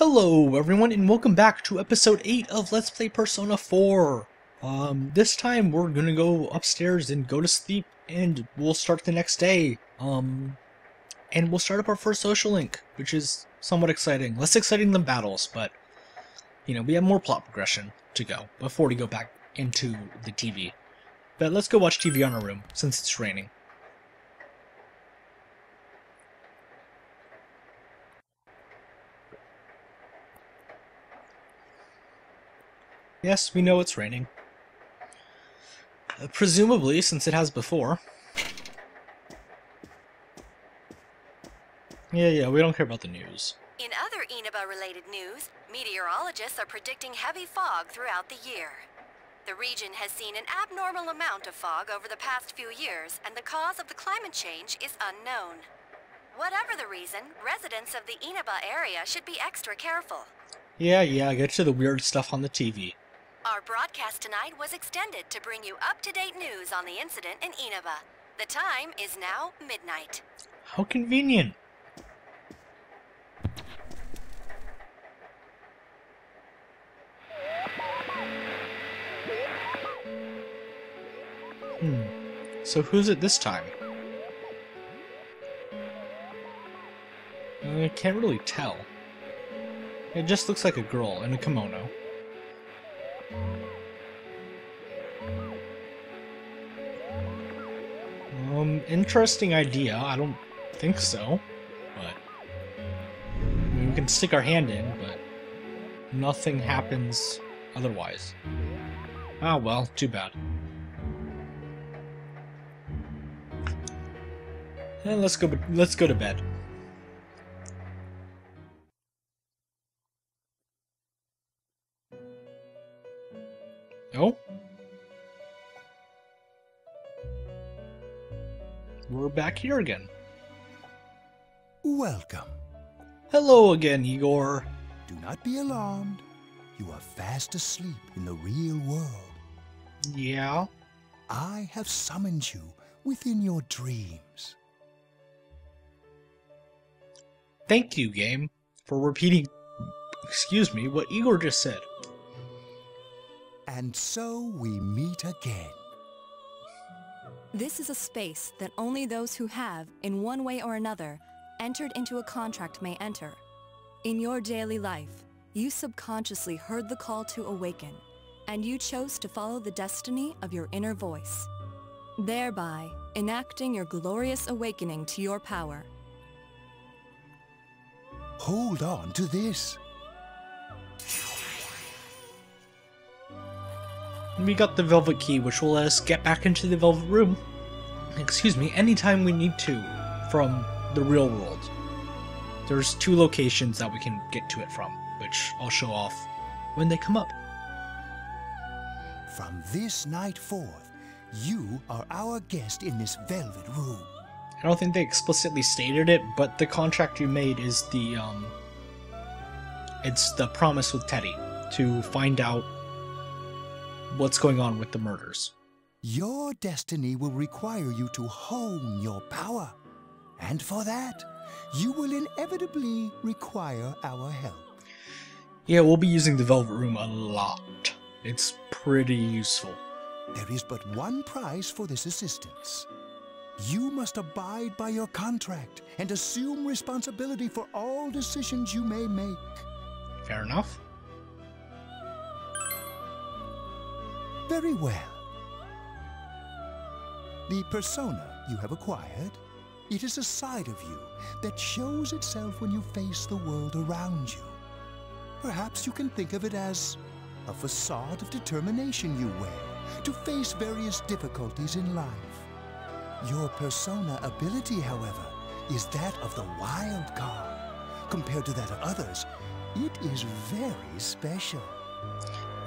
Hello everyone and welcome back to episode 8 of Let's Play Persona 4. This time we're gonna go upstairs and go to sleep and we'll start the next day. And we'll start up our first social link, which is somewhat exciting. Less exciting than battles, but, you know, we have more plot progression to go before we go back into the TV. But let's go watch TV on our room, since it's raining. Yes, we know it's raining. Presumably, since it has before. Yeah, we don't care about the news. In other Inaba-related news, meteorologists are predicting heavy fog throughout the year. The region has seen an abnormal amount of fog over the past few years, and the cause of the climate change is unknown. Whatever the reason, residents of the Inaba area should be extra careful. Yeah, get to the weird stuff on the TV. Our broadcast tonight was extended to bring you up-to-date news on the incident in Inaba. The time is now midnight. How convenient. So who's it this time? I can't really tell. It just looks like a girl in a kimono. Interesting idea. I don't think so, but I mean, we can stick our hand in, but nothing happens otherwise. Ah, well, too bad. And let's go to bed. Oh? We're back here again. Welcome. Hello again, Igor. Do not be alarmed. You are fast asleep in the real world. Yeah? I have summoned you within your dreams. Thank you, game, for repeating, excuse me, what Igor just said. And so we meet again. This is a space that only those who have, in one way or another, entered into a contract may enter. In your daily life, you subconsciously heard the call to awaken, and you chose to follow the destiny of your inner voice, thereby enacting your glorious awakening to your power. Hold on to this. We got the Velvet Key, which will let us get back into the Velvet Room, excuse me, anytime we need to from the real world. There's 2 locations that we can get to it from, which I'll show off when they come up. From this night forth, you are our guest in this Velvet Room. I don't think they explicitly stated it, but the contract you made is it's the promise with Teddy to find out what's going on with the murders. Your destiny will require you to hone your power. And for that, you will inevitably require our help. Yeah, we'll be using the Velvet Room a lot. It's pretty useful. There is but one price for this assistance. You must abide by your contract and assume responsibility for all decisions you may make. Fair enough. Very well. The persona you have acquired, it is a side of you that shows itself when you face the world around you. Perhaps you can think of it as a facade of determination you wear to face various difficulties in life. Your persona ability, however, is that of the wild card. Compared to that of others, it is very special.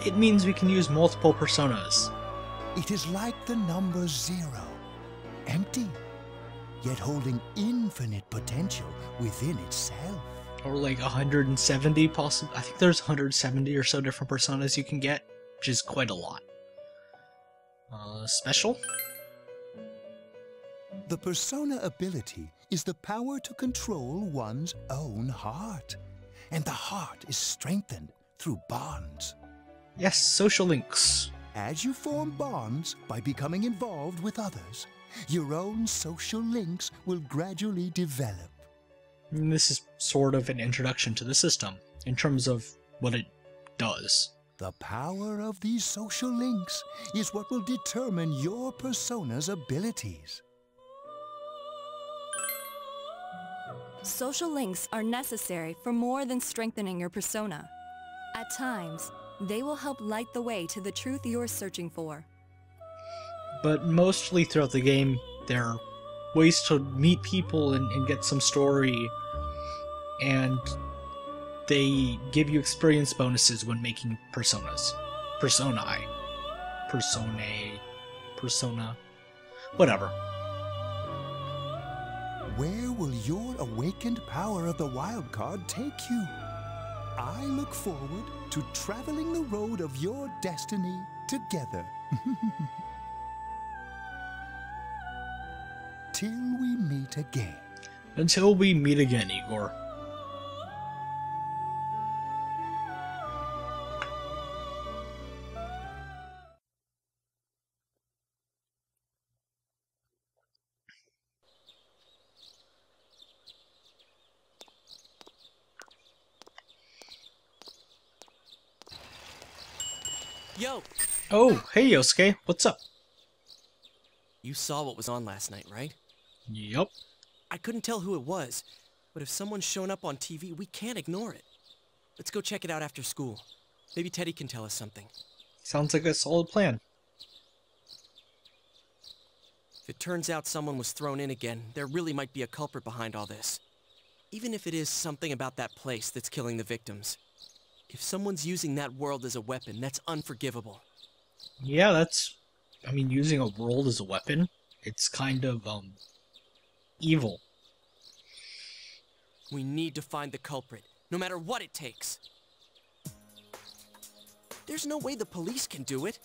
It means we can use multiple personas. It is like the number 0, empty, yet holding infinite potential within itself. Or like 170 possibly. I think there's 170 or so different personas you can get, which is quite a lot. Special? The persona ability is the power to control one's own heart and the heart is strengthened through bonds. Yes, social links. As you form bonds by becoming involved with others, your own social links will gradually develop. And this is sort of an introduction to the system, in terms of what it does. The power of these social links is what will determine your persona's abilities. Social links are necessary for more than strengthening your persona. At times, they will help light the way to the truth you're searching for. But mostly throughout the game, there are ways to meet people and get some story, and they give you experience bonuses when making personas. Persona, whatever. Where will your awakened power of the wild card take you? I look forward to traveling the road of your destiny together. Till we meet again. Until we meet again, Igor. Yo! Oh, hey Yosuke, what's up? You saw what was on last night, right? Yup. I couldn't tell who it was, but if someone's shown up on TV, we can't ignore it. Let's go check it out after school. Maybe Teddy can tell us something. Sounds like a solid plan. If it turns out someone was thrown in again, there really might be a culprit behind all this. Even if it is something about that place that's killing the victims. If someone's using that world as a weapon, that's unforgivable. Yeah, using a world as a weapon, it's kind of, evil. We need to find the culprit, no matter what it takes. There's no way the police can do it.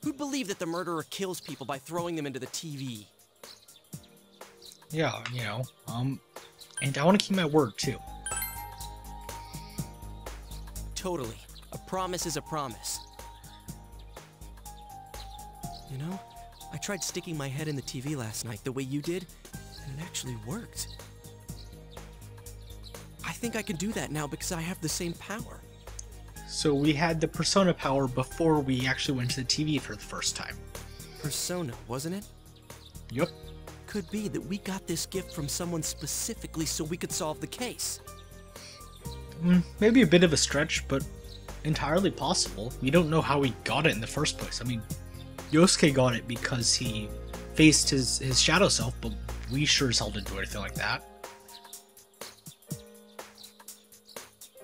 Who'd believe that the murderer kills people by throwing them into the TV? Yeah, and I want to keep my word, too. Totally. A promise is a promise. You know, I tried sticking my head in the TV last night the way you did, and it actually worked. I think I can do that now because I have the same power. So we had the persona power before we actually went to the TV for the first time. Persona, wasn't it? Yup. Could be that we got this gift from someone specifically so we could solve the case. Maybe a bit of a stretch, but entirely possible. We don't know how he got it in the first place. I mean, Yosuke got it because he faced his shadow self, but we sure as hell didn't do anything like that.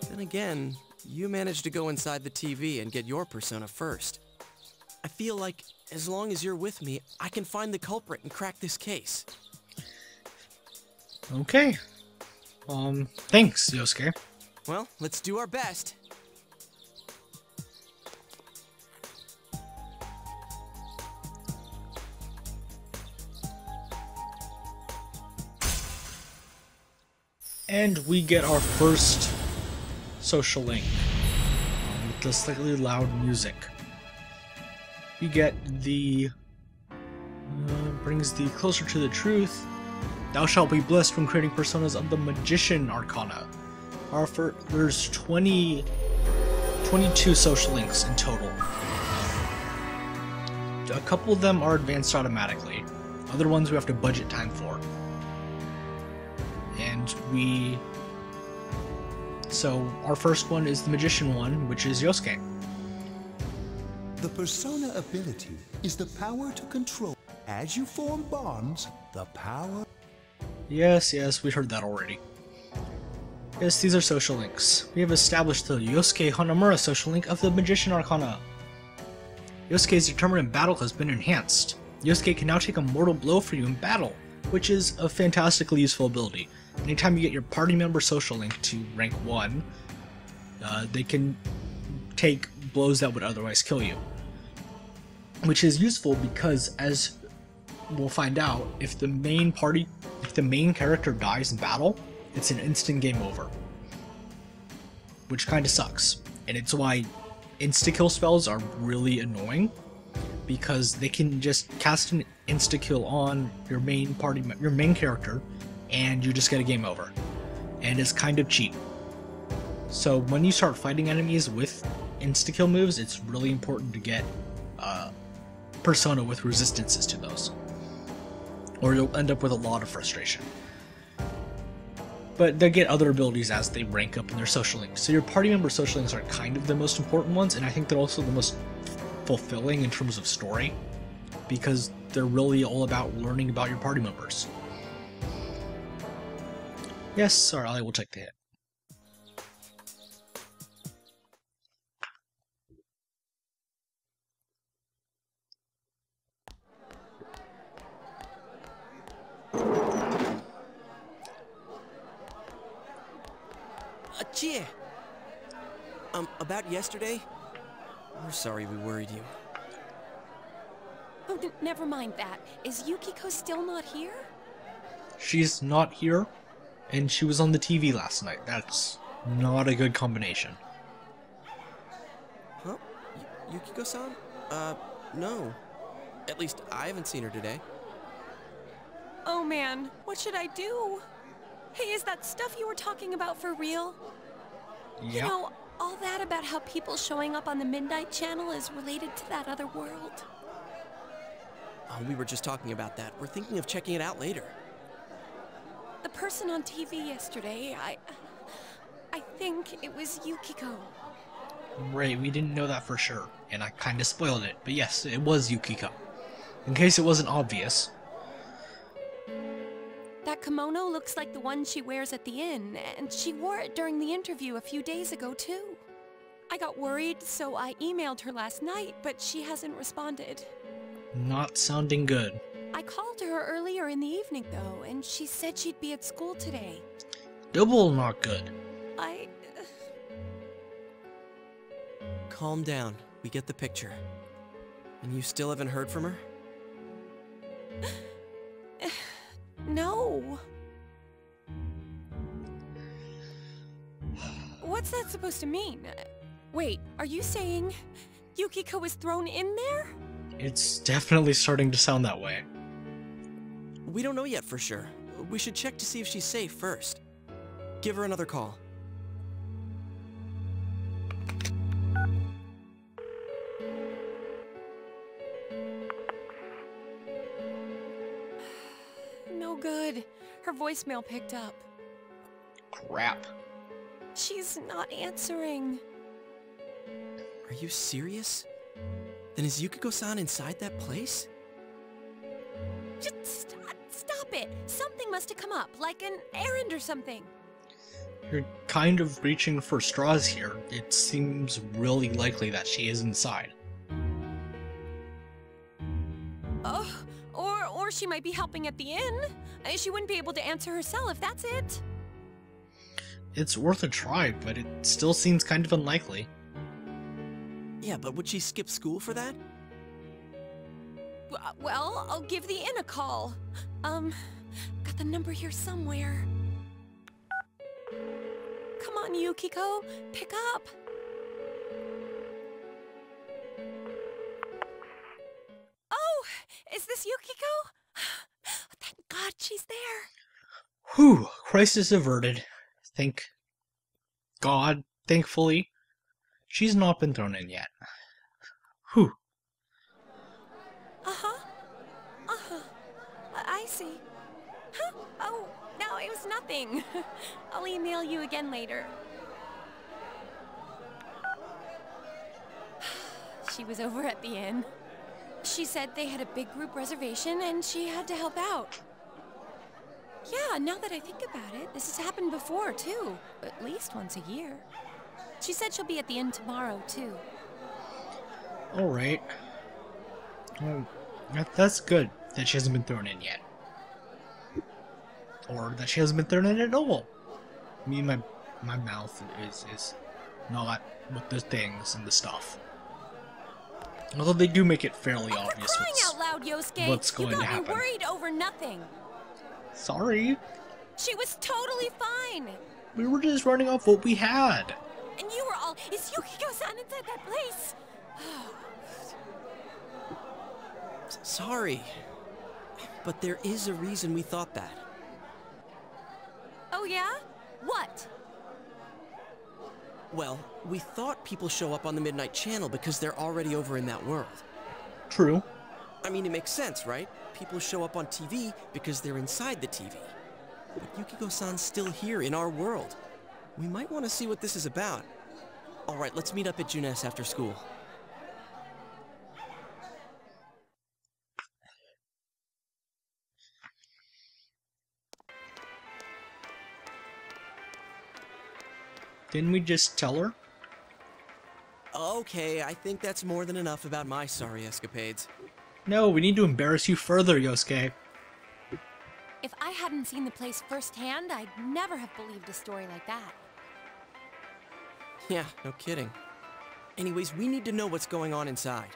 Then again, you managed to go inside the TV and get your persona first. I feel like, as long as you're with me, I can find the culprit and crack this case. Okay. Thanks, Yosuke. Well, let's do our best. And we get our first social link with the slightly loud music. We get the brings thee closer to the truth. Thou shalt be blessed when creating personas of the Magician Arcana. There's 22 social links in total. A couple of them are advanced automatically. Other ones we have to budget time for. And so our first one is the Magician one, which is Yosuke. The persona ability is the power to control. As you form bonds, the power... Yes, we heard that already. Yes, these are social links. We have established the Yosuke Hanamura social link of the Magician Arcana. Yosuke's determined in battle has been enhanced. Yosuke can now take a mortal blow for you in battle, which is a fantastically useful ability. Anytime you get your party member social link to rank 1, they can take blows that would otherwise kill you. Which is useful because, as we'll find out, if the main character dies in battle, it's an instant game over. which kind of sucks. And it's why insta-kill spells are really annoying, because they can just cast an insta-kill on your main character, and you just get a game over. And it's kind of cheap. So when you start fighting enemies with insta-kill moves, it's really important to get Persona with resistances to those, or you'll end up with a lot of frustration. But they get other abilities as they rank up in their social links. So your party member social links are kind of the most important ones, and I think they're also the most fulfilling in terms of story, because they're really all about learning about your party members. Yes, sorry, I will take the hit. Chie! About yesterday? We're sorry we worried you. Oh, never mind that. Is Yukiko still not here? She's not here, and she was on the TV last night. That's not a good combination. Huh? Yukiko-san? No. At least I haven't seen her today. Oh man, what should I do? Hey, is that stuff you were talking about for real? Yeah. You know, all that about how people showing up on the Midnight Channel is related to that other world. Oh, we were just talking about that. We're thinking of checking it out later. The person on TV yesterday, I think it was Yukiko. Right, we didn't know that for sure, and I kinda spoiled it, but yes, it was Yukiko. In case it wasn't obvious. That kimono looks like the one she wears at the inn, and she wore it during the interview a few days ago, too. I got worried, so I emailed her last night, but she hasn't responded. Not sounding good. I called her earlier in the evening, though, and she said she'd be at school today. Double not good. Calm down. We get the picture. And you still haven't heard from her? No. What's that supposed to mean? Wait, are you saying Yukiko was thrown in there? It's definitely starting to sound that way. We don't know yet for sure. We should check to see if she's safe first. Give her another call. No good. Her voicemail picked up. Crap. She's not answering. Are you serious? Then is Yukiko-san inside that place? Just stop it. Something must have come up, like an errand or something. You're kind of reaching for straws here. It seems really likely that she is inside. Oh, or she might be helping at the inn. She wouldn't be able to answer herself if that's it. It's worth a try, but it still seems kind of unlikely. Yeah, but would she skip school for that? Well, I'll give the inn a call. Got the number here somewhere. Come on, Yukiko, pick up. Oh, is this Yukiko? Thank God she's there. Whew, crisis averted. Thank God, thankfully. She's not been thrown in yet. Whew. I see. Huh? Oh, no, it was nothing. I'll email you again later. She was over at the inn. She said they had a big group reservation and she had to help out. Yeah, now that I think about it, this has happened before, too. At least once a year. She said she'll be at the inn tomorrow, too. Alright. Well, that's good that she hasn't been thrown in yet. Or that she hasn't been thrown in at all. I mean, my mouth is not with the things and the stuff. Although they do make it fairly obvious crying out loud, Yosuke. what's going to You happen. got me worried over nothing. Sorry. She was totally fine. We were just running off what we had. And you were all, is Yukiko-san inside that place? Sorry. But there is a reason we thought that. Oh yeah? What? Well, we thought people show up on the Midnight Channel because they're already over in that world. True. I mean, it makes sense, right? People show up on TV because they're inside the TV. But Yukiko-san's still here in our world. We might want to see what this is about. All right, let's meet up at Junes after school. Didn't we just tell her? Okay, I think that's more than enough about my sorry escapades. No, we need to embarrass you further, Yosuke. If I hadn't seen the place firsthand, I'd never have believed a story like that. Yeah, no kidding. Anyways, we need to know what's going on inside.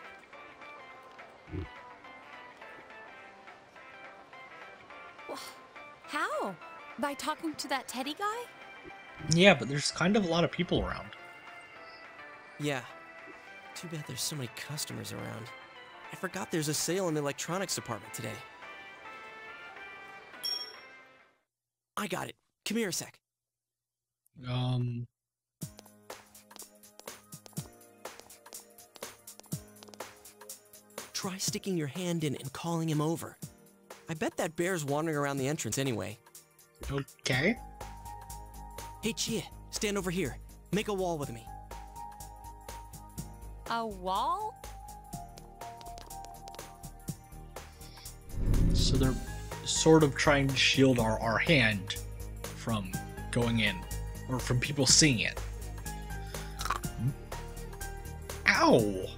How? By talking to that Teddy guy? Yeah, but there's kind of a lot of people around. Yeah. Too bad there's so many customers around. I forgot there's a sale in the electronics department today. I got it. Come here a sec. Try sticking your hand in and calling him over. I bet that bear's wandering around the entrance anyway. Okay. Hey, Chie, stand over here. Make a wall with me. A wall? So they're sort of trying to shield our hand from going in, or from people seeing it. Ow!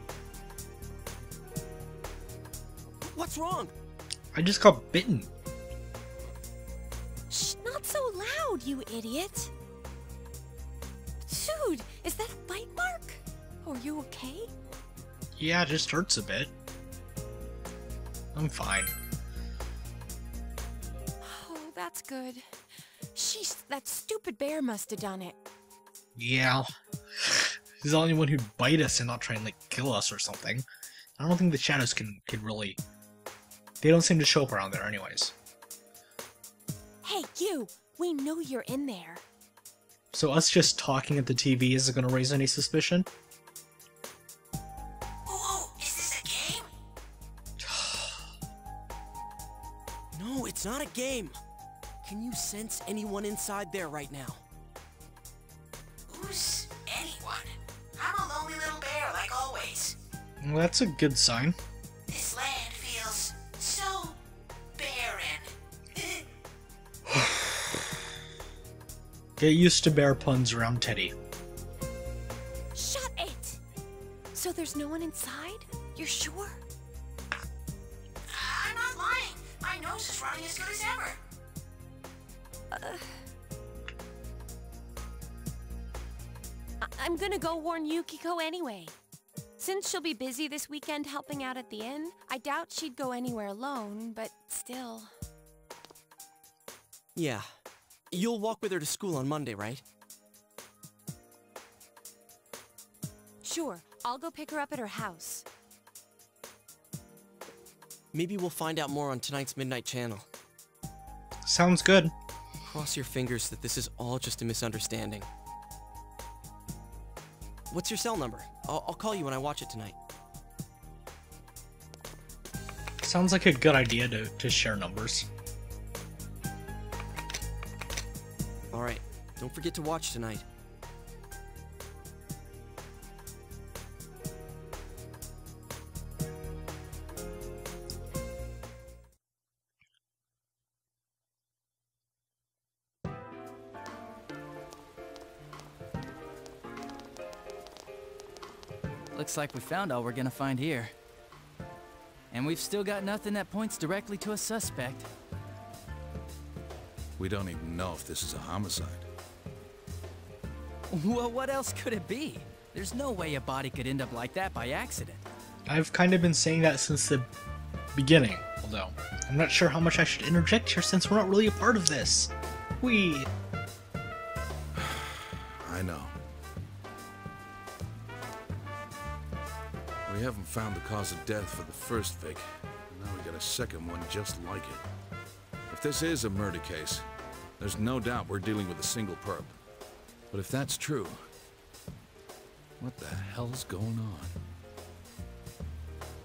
What's wrong? I just got bitten. Shh, not so loud, you idiot. Dude, is that a bite mark? Are you okay? Yeah, it just hurts a bit. I'm fine. Oh, that's good. Sheesh, that stupid bear must have done it. Yeah. He's the only one who'd bite us and not try and, like, kill us or something. I don't think the shadows can really... They don't seem to show up around there anyways. Hey, you! We know you're in there. So us just talking at the TV isn't going to raise any suspicion? Oh, is this a game? No, it's not a game. Can you sense anyone inside there right now? Who's anyone? I'm a lonely little bear, like always. Well, that's a good sign. This land feels so barren. Get used to bear puns around Teddy. Shut it! So there's no one inside? You're sure? I'm not lying. My nose is running as good as ever. I'm gonna go warn Yukiko anyway. Since she'll be busy this weekend helping out at the inn, I doubt she'd go anywhere alone, but still. Yeah. You'll walk with her to school on Monday, right? Sure, I'll go pick her up at her house. Maybe we'll find out more on tonight's Midnight Channel. Sounds good. Cross your fingers that this is all just a misunderstanding. What's your cell number? I'll call you when I watch it tonight. Sounds like a good idea to share numbers. Alright, don't forget to watch tonight. Looks like we found all we're gonna find here. And we've still got nothing that points directly to a suspect. We don't even know if this is a homicide. Well, what else could it be? There's no way a body could end up like that by accident. I've kind of been saying that since the beginning, although I'm not sure how much I should interject here since we're not really a part of this. I know. We haven't found the cause of death for the first Vic. Now we got a second one just like it. If this is a murder case, there's no doubt we're dealing with a single perp. But if that's true, what the hell's going on?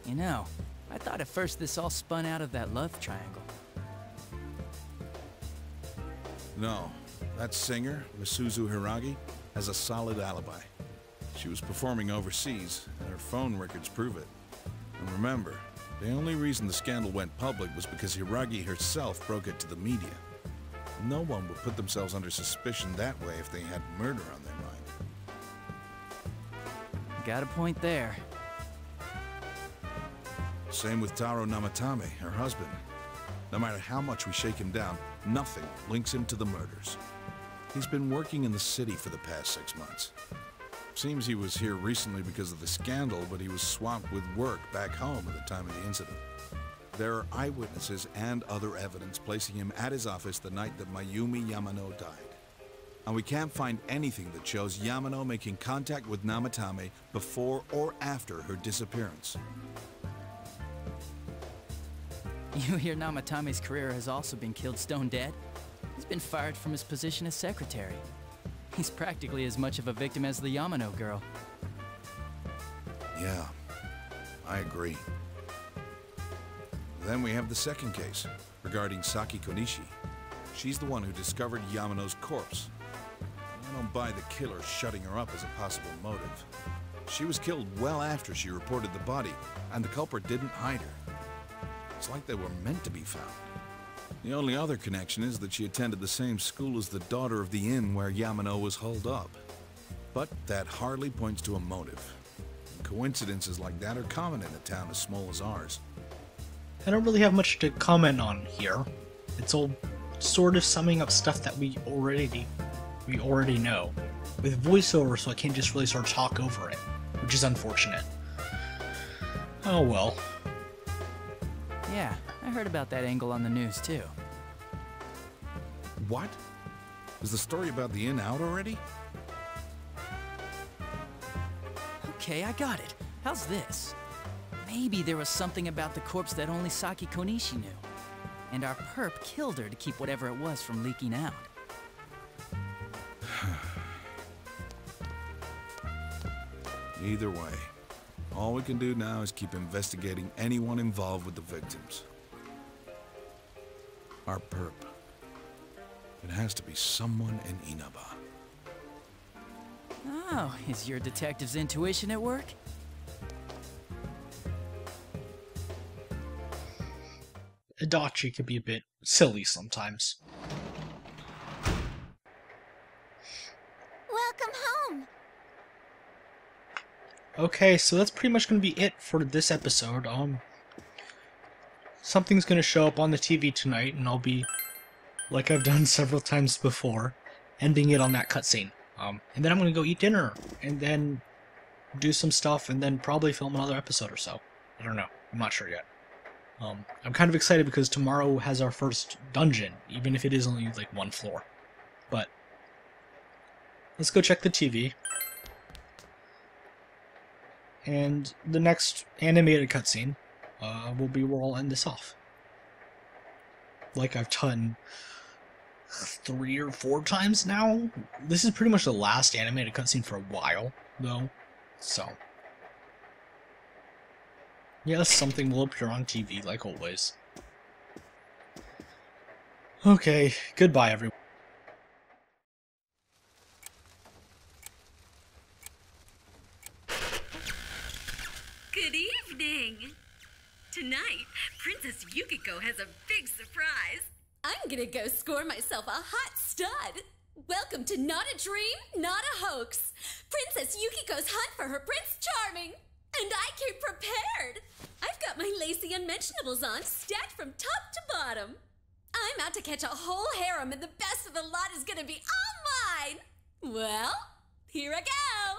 You know, I thought at first this all spun out of that love triangle. No, that singer, Misuzu Hiragi, has a solid alibi. She was performing overseas, and her phone records prove it. And remember, the only reason the scandal went public was because Hiragi herself broke it to the media. No one would put themselves under suspicion that way if they had murder on their mind. Got a point there. Same with Taro Namatame, her husband. No matter how much we shake him down, nothing links him to the murders. He's been working in the city for the past 6 months. Seems he was here recently because of the scandal, but he was swamped with work back home at the time of the incident. There are eyewitnesses and other evidence placing him at his office the night that Mayumi Yamano died. And we can't find anything that shows Yamano making contact with Namatame before or after her disappearance. You hear Namatame's career has also been killed stone dead? He's been fired from his position as secretary. He's practically as much of a victim as the Yamano girl. Yeah, I agree. Then we have the second case, regarding Saki Konishi. She's the one who discovered Yamano's corpse. I don't buy the killer shutting her up as a possible motive. She was killed well after she reported the body, and the culprit didn't hide her. It's like they were meant to be found. The only other connection is that she attended the same school as the daughter of the inn where Yamano was holed up. But that hardly points to a motive. Coincidences like that are common in a town as small as ours. I don't really have much to comment on here. It's all sort of summing up stuff that we already know. With voiceover, so I can't just really sort of talk over it, which is unfortunate. Oh well. Yeah, I heard about that angle on the news too. What? Is the story about the inn out already? Okay, I got it. How's this? Maybe there was something about the corpse that only Saki Konishi knew. And our perp killed her to keep whatever it was from leaking out. Either way, all we can do now is keep investigating anyone involved with the victims. Our perp. It has to be someone in Inaba. Oh, is your detective's intuition at work? Adachi can be a bit silly sometimes. Welcome home! Okay, so that's pretty much going to be it for this episode. Something's going to show up on the TV tonight, and I'll be, like I've done several times before, ending it on that cutscene. And then I'm going to go eat dinner, and then do some stuff, and then probably film another episode or so. I don't know. I'm not sure yet. I'm kind of excited because tomorrow has our first dungeon, even if it is only like one floor. But let's go check the TV. And the next animated cutscene will be where I'll end this off. Like I've done 3 or 4 times now. This is pretty much the last animated cutscene for a while, though. So yes, something will appear on TV, like always. Okay, goodbye, everyone. Good evening! Tonight, Princess Yukiko has a big surprise. I'm gonna go score myself a hot stud. Welcome to Not a Dream, Not a Hoax. Princess Yukiko's hunt for her Prince Charming. And I came prepared. I've got my lacy unmentionables on, stacked from top to bottom. I'm out to catch a whole harem, and the best of the lot is gonna be all mine. Well, here I go.